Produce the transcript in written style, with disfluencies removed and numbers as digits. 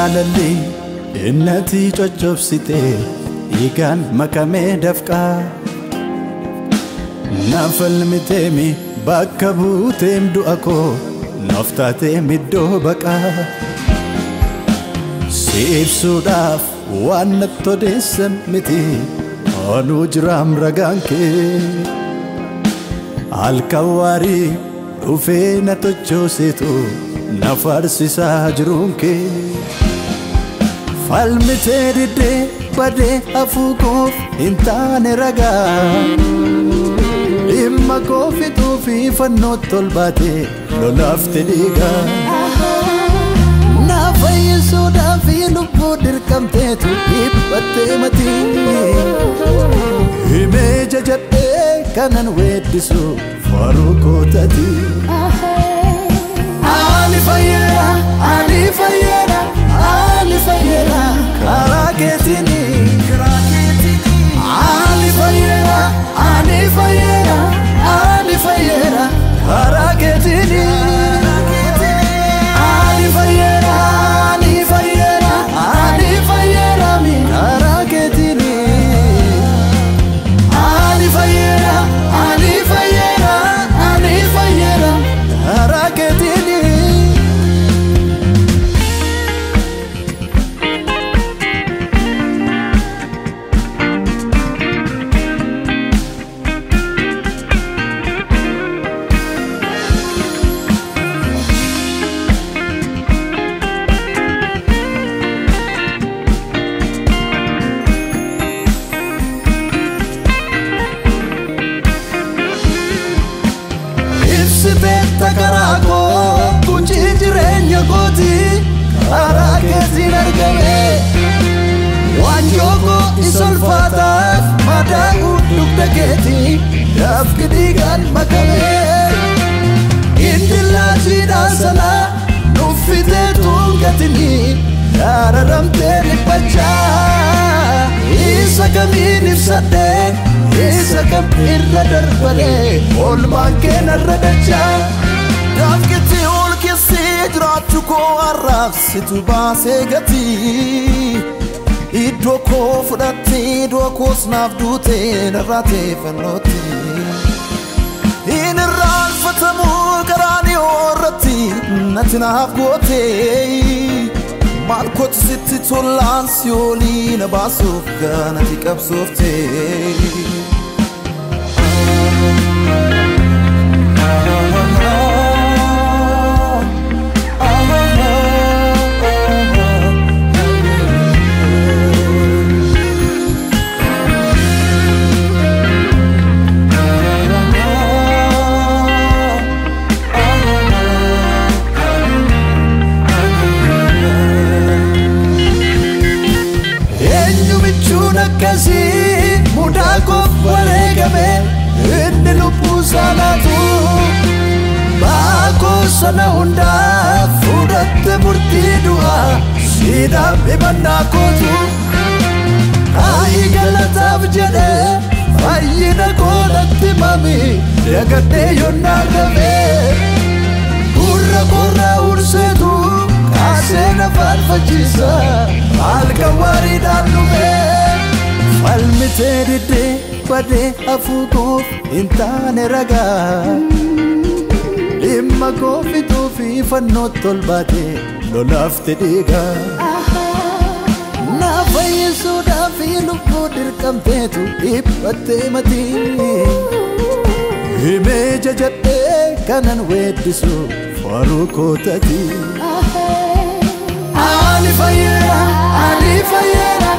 jaalalli innati coccobsite dhiigaan makamee dafqaa nafalmiteemi bakka buuteem du'a koo naftaateem iddoo baqaa si ibsuudhaaf waan natti odeessan miti anuu jiraam ragaan kee halkan waarii dhufee na tochooseetu na faarsisaa jiruun kee falmitee diddee badee hafuu koof hin taane ragaa dhimma koo fixuu fi fannootti ol baatee lolaafte dhiigaa na fayyisuudhaaf lubbuu dirqamteetu dhiphattee matii himee jajadhee kanan weeddisu faaruu kootati ani Fayyeera ani Fayyeera ani Fayyeera karaa keetini ani Fayyeera ani Fayyeera ani Fayyeera karaa keetini ani Fayyeera ani Fayyeera ani Fayyeera mi karaa keetini ani Fayyeera ani Fayyeera ani Fayyeera karaa keetini Takarako kunci jirenya koti karaa keetiin argame wanjoko isolfata madaa'u dugda keetii dafqi dhiigaan makame indillaasiidhaan salaa nuffitee tuungatini daararamtee dhiphachaa isa kamiin ibsadhee isa kam irra darbalee olmaan keenarra dachaa Dafkiti ol keessee jiraachuu koo arraabsitu baasee gatii iddoo koo fudhattee iddoo koos naaf duutee narraa teeffannootti hin irraanfatamuu karaan irratti natti naaf gootee maal kooti sitti tolaan si olii na baasuuf gaanatti qabsooftee Kasi muda ko waregame inni lubbuu salatu Mako sana hunda fudhatte murtii du'a siidhaaf himannaa kootu Ayi galataaf jedhe fayyina koolatti mami dagadhee yonnaa gabee Gurra korraa urseetu kaasee na faarfachiisa halkan waariidhaan dhumee falmitee diddee badee hafuu koof hin taane ragaa dhimma koo fixuu fi fannootti ol baatee lolaafte dhiigaa na fayyisuudhaaf lubbuu dirqamteetu dhiphattee matii himee jajadhee kanan weeddisu faaruu kootati ani Fayyeera ani Fayyeera